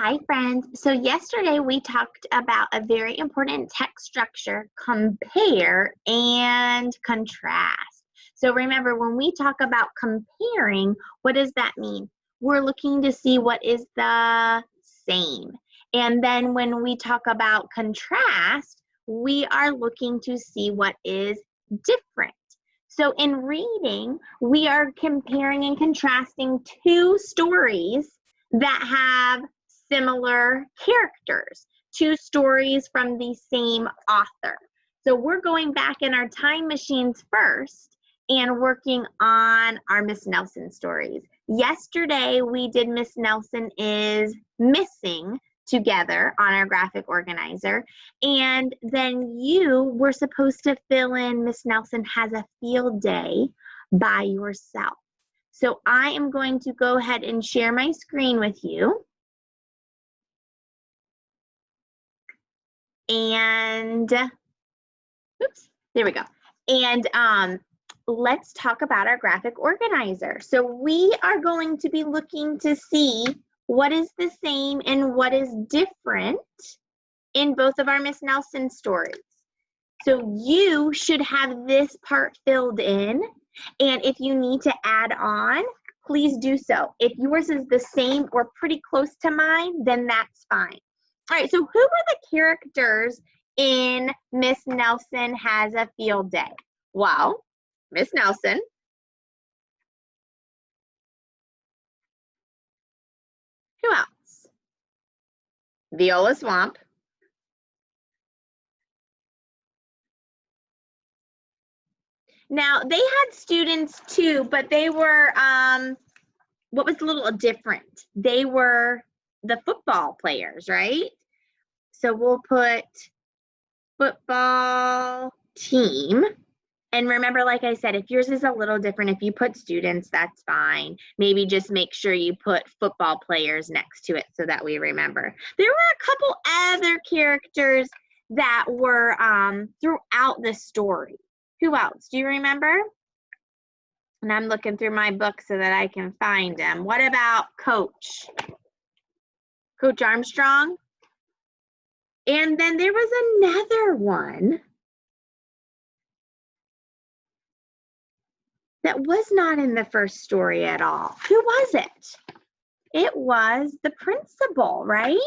Hi, friends. So yesterday we talked about a very important text structure, compare and contrast. So remember, when we talk about comparing, what does that mean? We're looking to see what is the same. And then when we talk about contrast, we are looking to see what is different. So in reading, we are comparing and contrasting two stories that have similar characters, two stories from the same author. So we're going back in our time machines first and working on our Miss Nelson stories. Yesterday we did Miss Nelson is Missing together on our graphic organizer, and then you were supposed to fill in Miss Nelson has a field day by yourself. So I am going to go ahead and share my screen with you. And oops, there we go. And let's talk about our graphic organizer. So we are going to be looking to see what is the same and what is different in both of our Miss Nelson stories. So you should have this part filled in, and if you need to add on, please do so. If yours is the same or pretty close to mine, then that's fine. All right, so who are the characters in Miss Nelson Has a Field Day? Well, Miss Nelson, who else? Viola Swamp, now they had students too, but they were, what was a little different? They were the football players, right? So we'll put football team. And remember, like I said, if yours is a little different, if you put students, that's fine. Maybe just make sure you put football players next to it so that we remember. There were a couple other characters that were throughout the story. Who else? Do you remember? And I'm looking through my book so that I can find them. What about Coach? Coach Armstrong? And then there was another one that was not in the first story at all. Who was it? It was the principal, right?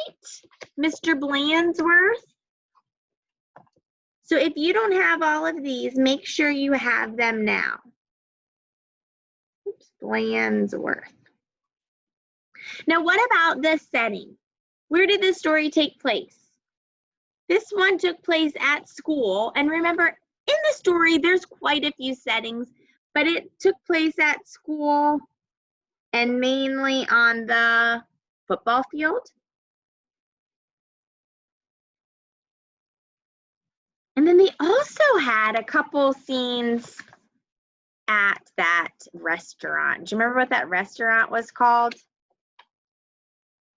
Mr. Blandsworth. So if you don't have all of these, make sure you have them now. Oops, Blandsworth. Now, what about the setting? Where did this story take place? This one took place at school. And remember, in the story, there's quite a few settings, but it took place at school and mainly on the football field. And then they also had a couple scenes at that restaurant. Do you remember what that restaurant was called?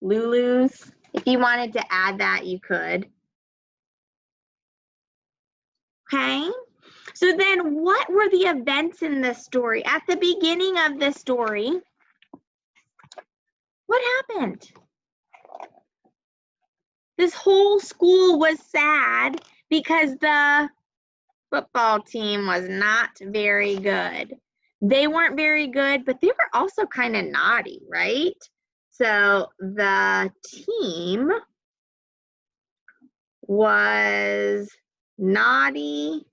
Lulu's. If you wanted to add that, you could. Okay. So then what were the events in this story? At the beginning of the story, what happened? This whole school was sad because the football team was not very good. They weren't very good, but they were also kind of naughty, right? So the team was naughty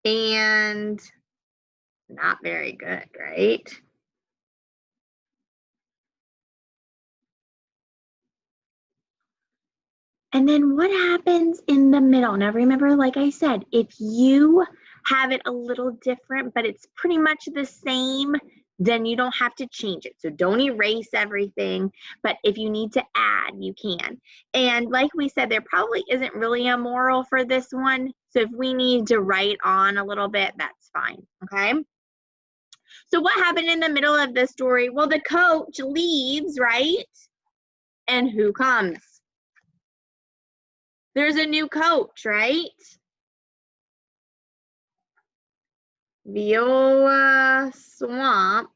and not very good, right? And then what happens in the middle? Now remember, like I said, if you have it a little different, but it's pretty much the same, then you don't have to change it. So don't erase everything, but if you need to add, you can. And like we said, there probably isn't really a moral for this one. So if we need to write on a little bit, that's fine, okay? So what happened in the middle of the story? Well, the coach leaves, right? And who comes? There's a new coach, right? Viola Swamp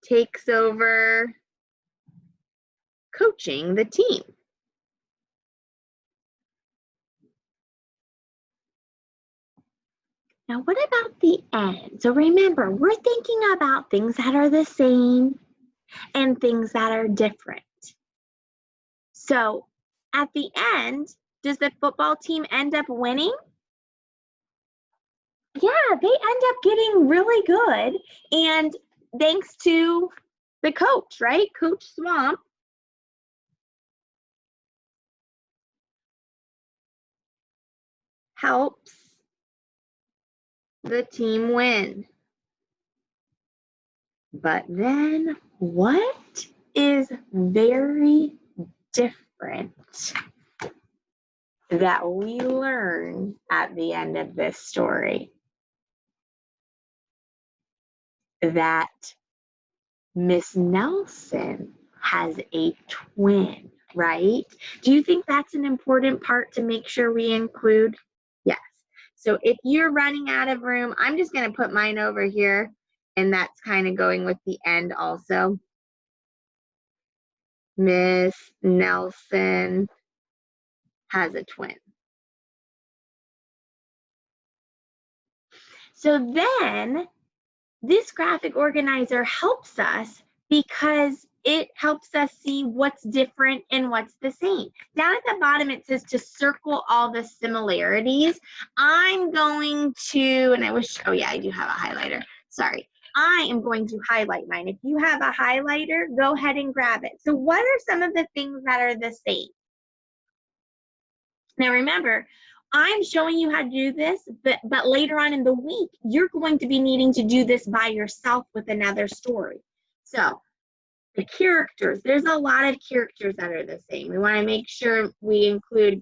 takes over coaching the team. Now, what about the end? So remember, we're thinking about things that are the same and things that are different. So at the end, does the football team end up winning? Yeah, they end up getting really good. And thanks to the coach, right? Coach Swamp. Helps the team win. But then what is very different that we learn at the end of this story? That Miss Nelson has a twin, right? Do you think that's an important part to make sure we include? Yes. So if you're running out of room, I'm just going to put mine over here, and that's kind of going with the end also. Miss Nelson has a twin. So then this graphic organizer helps us because it helps us see what's different and what's the same. Down at the bottom, it says to circle all the similarities. I'm going to, and I wish, oh yeah, I do have a highlighter. Sorry. I am going to highlight mine. If you have a highlighter, go ahead and grab it. So what are some of the things that are the same? Now remember, I'm showing you how to do this, but later on in the week, you're going to be needing to do this by yourself with another story. So the characters, there's a lot of characters that are the same. We want to make sure we include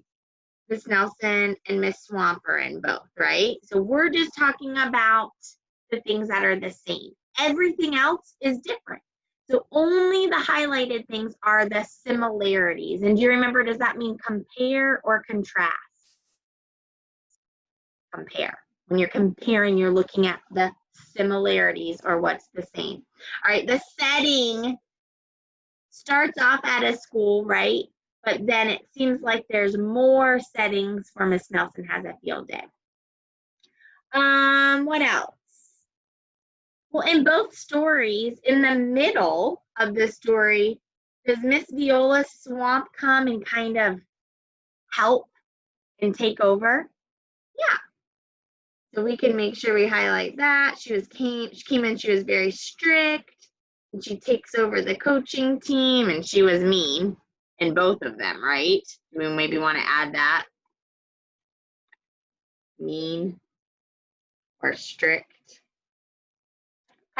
Miss Nelson and Miss Swamper in both, right? So we're just talking about the things that are the same. Everything else is different. So only the highlighted things are the similarities. And do you remember, does that mean compare or contrast? Compare. When you're comparing, you're looking at the similarities or what's the same. All right, the setting starts off at a school, right? But then it seems like there's more settings for Miss Nelson Has a Field Day. What else? Well, in both stories, in the middle of the story, does Miss Viola's swamp come and kind of help and take over? Yeah. So we can make sure we highlight that. She came in, she was very strict, and she takes over the coaching team, and she was mean in both of them, right? We maybe want to add that. Mean or strict.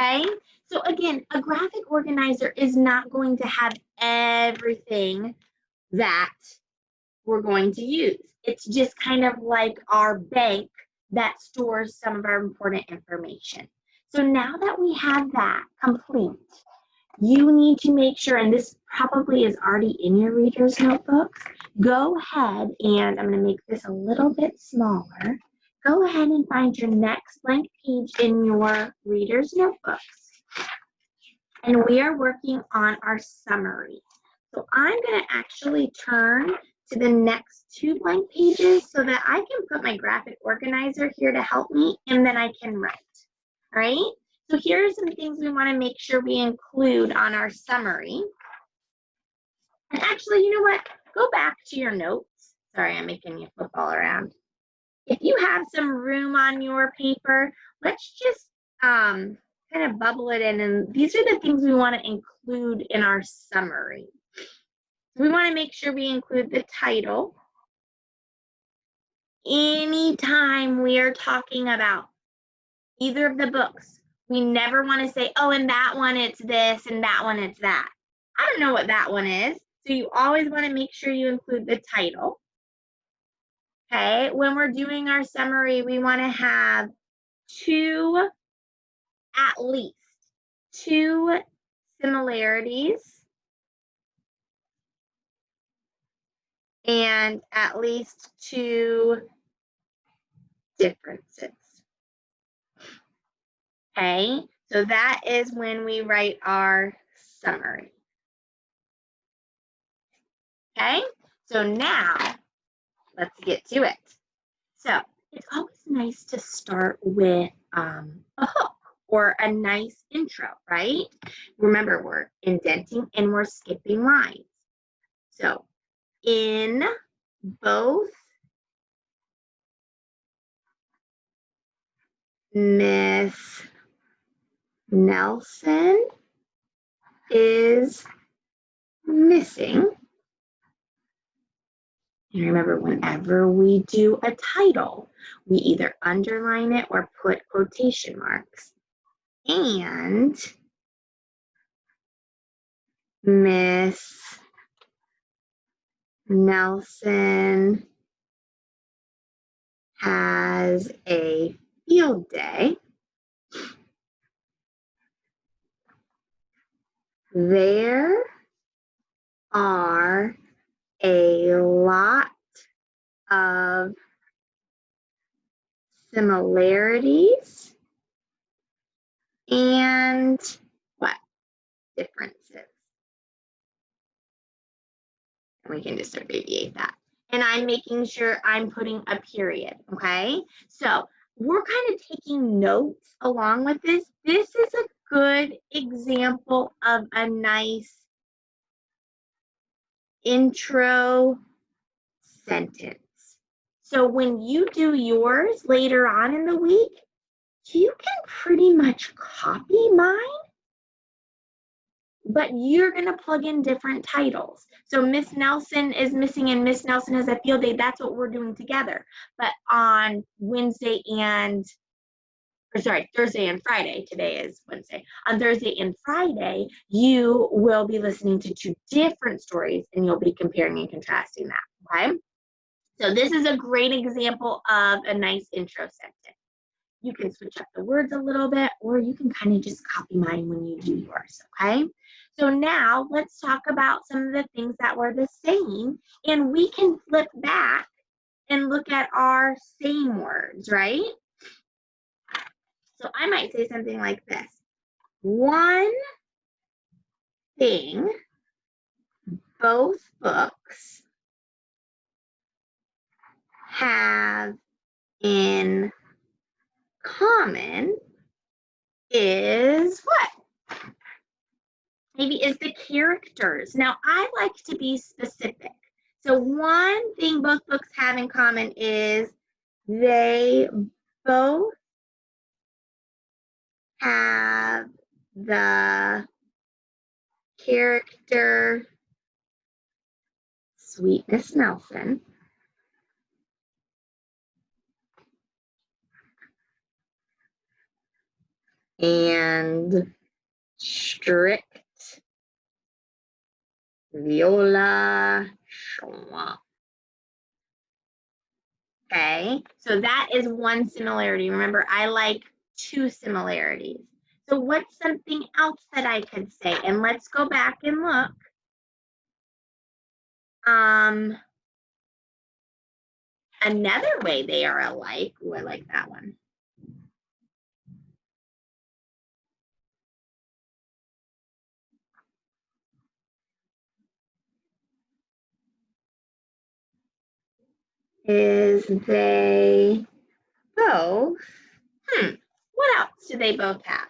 Okay, so again, a graphic organizer is not going to have everything that we're going to use. It's just kind of like our bank that stores some of our important information. So now that we have that complete, you need to make sure, and this probably is already in your reader's notebooks, go ahead and I'm going to make this a little bit smaller. Go ahead and find your next blank page in your reader's notebooks. And we are working on our summary. So I'm going to actually turn to the next two blank pages so that I can put my graphic organizer here to help me, and then I can write. All right? So here are some things we want to make sure we include on our summary. And actually, you know what? Go back to your notes. Sorry, I'm making you flip all around. If you have some room on your paper, let's just kind of bubble it in. And these are the things we want to include in our summary. We want to make sure we include the title. Anytime we are talking about either of the books, we never want to say, oh, in that one it's this, and that one it's that. I don't know what that one is. So you always want to make sure you include the title. Okay, when we're doing our summary, we want to have at least two similarities and at least two differences. Okay, so that is when we write our summary. Okay, so now let's get to it. So it's always nice to start with a hook or a nice intro, right? Remember, we're indenting and we're skipping lines. So in both Miss Nelson is missing. And remember, whenever we do a title, we either underline it or put quotation marks. And Miss Nelson has a field day. There are a lot of similarities and what? Differences. And we can just abbreviate that. And I'm making sure I'm putting a period, okay? So we're kind of taking notes along with this. This is a good example of a nice intro sentence. So when you do yours later on in the week, you can pretty much copy mine, but you're going to plug in different titles. So Miss Nelson is missing and Miss Nelson has a field day. That's what we're doing together. But on Thursday and Friday, today is Wednesday. On Thursday and Friday, you will be listening to two different stories and you'll be comparing and contrasting that, okay? So this is a great example of a nice intro sentence. You can switch up the words a little bit, or you can kind of just copy mine when you do yours, okay? So now let's talk about some of the things that were the same, and we can flip back and look at our same words, right? So I might say something like this. One thing both books have in common is what? Maybe is the characters. Now, I like to be specific. So one thing both books have in common is they both have the character Sweet Miss Nelson and strict Viola Schwab. Okay, so that is one similarity. Remember, I like two similarities. So what's something else that I could say? And let's go back and look. Another way they are alike. Ooh, I like that one. Is they both, what else do they both have?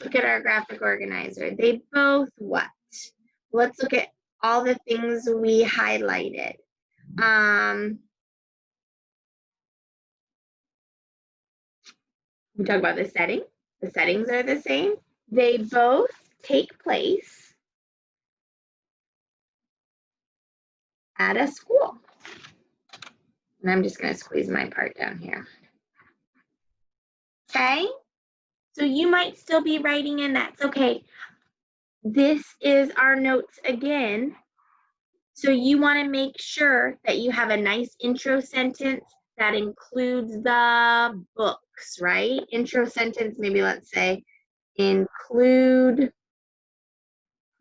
Look at our graphic organizer. They both what? Let's look at all the things we highlighted. We talk about the setting. The settings are the same. They both take place at a school. And I'm just going to squeeze my part down here. Okay? So you might still be writing in, that's okay. This is our notes again. So you want to make sure that you have a nice intro sentence that includes the books, right? Intro sentence, maybe let's say, include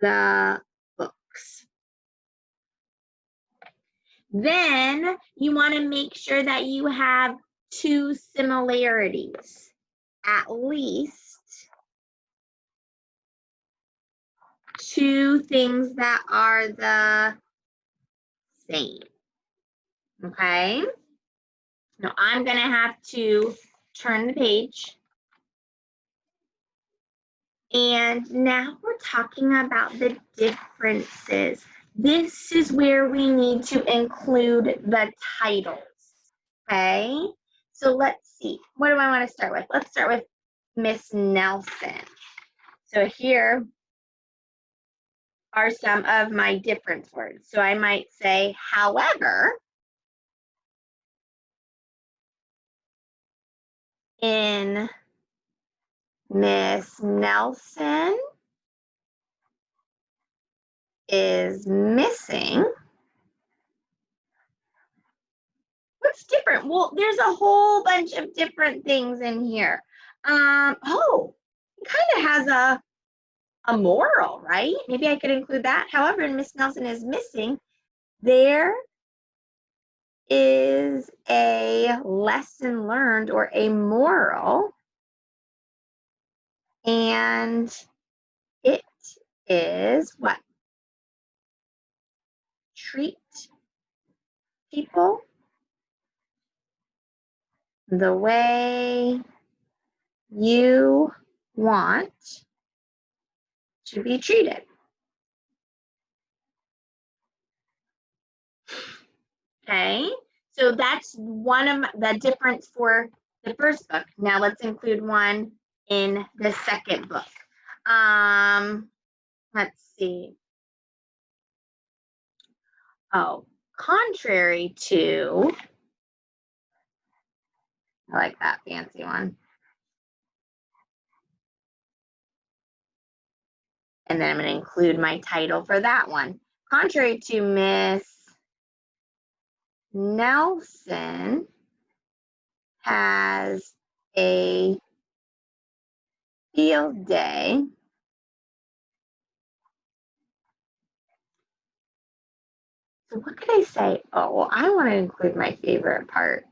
the books. Then you want to make sure that you have two similarities, at least two things that are the same. Okay? Now I'm going to have to turn the page. And now we're talking about the differences. This is where we need to include the titles. Okay? So let's see. What do I want to start with? Let's start with Miss Nelson. So here are some of my difference words. So I might say, however, in Miss Nelson is missing. What's different? Well, there's a whole bunch of different things in here. Oh, it kind of has a moral, right? Maybe I could include that. However, in Miss Nelson is missing, there is a lesson learned or a moral, and it is what? Treat people the way you want to be treated. Okay, so that's one of the difference for the first book. Now let's include one in the second book. Let's see. Oh, contrary to, I like that fancy one. And then I'm going to include my title for that one. Contrary to Miss Nelson has a field day. So what could I say? Oh, well, I want to include my favorite part,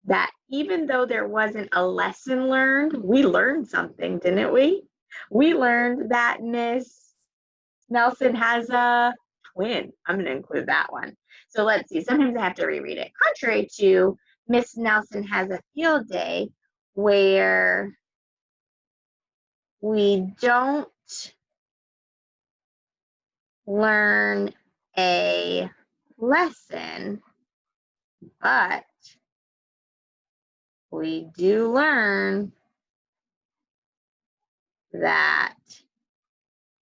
that even though there wasn't a lesson learned, we learned something, didn't we? We learned that Miss Nelson has a twin. I'm going to include that one. So let's see. Sometimes I have to reread it. Contrary to Miss Nelson has a field day where we don't learn a lesson, but we do learn that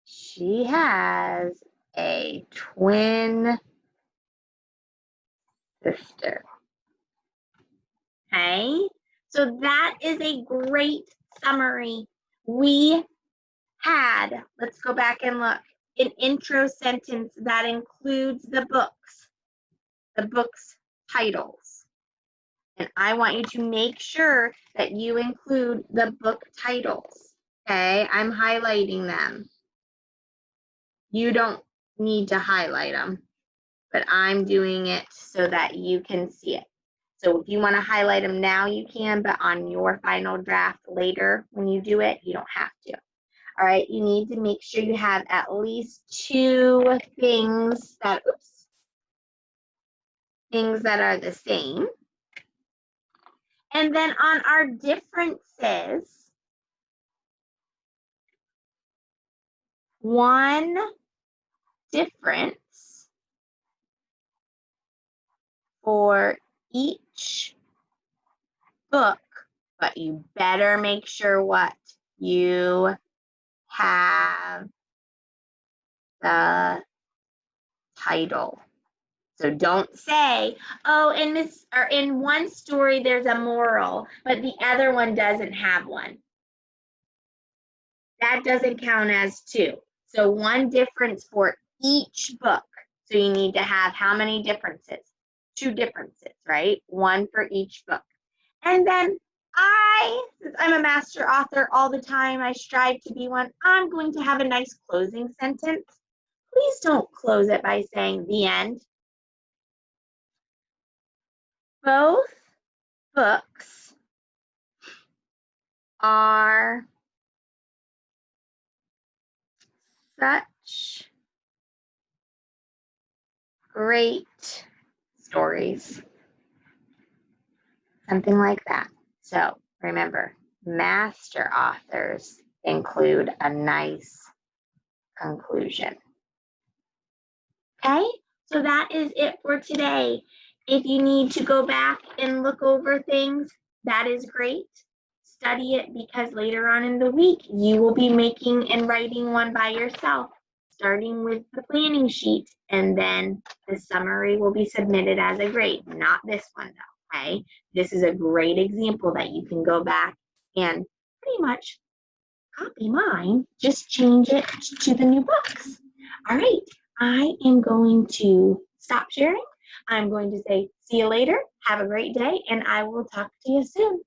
she has a twin sister. Okay, so that is a great summary. We had, let's go back and look, an intro sentence that includes the book's titles. And I want you to make sure that you include the book titles. Okay, I'm highlighting them. You don't need to highlight them, but I'm doing it so that you can see it. So if you want to highlight them now, you can, but on your final draft later, when you do it, you don't have to. All right, you need to make sure you have at least two things that, things that are the same. And then on our differences, one difference for each book, but you better make sure what? You have the title. So don't say, oh, in one story there's a moral, but the other one doesn't have one. That doesn't count as two. So one difference for each book. So you need to have how many differences? Two differences, right? One for each book. And then since I'm a master author all the time, I strive to be one, I'm going to have a nice closing sentence. Please don't close it by saying the end. Both books are such much. Great stories. Something like that. So remember, master authors include a nice conclusion. Okay, so that is it for today. If you need to go back and look over things, that is great. Study it because later on in the week, you will be making and writing one by yourself, starting with the planning sheet, and then the summary will be submitted as a grade, not this one though, okay? This is a great example that you can go back and pretty much copy mine, just change it to the new books. All right, I am going to stop sharing. I'm going to say, see you later, have a great day, and I will talk to you soon.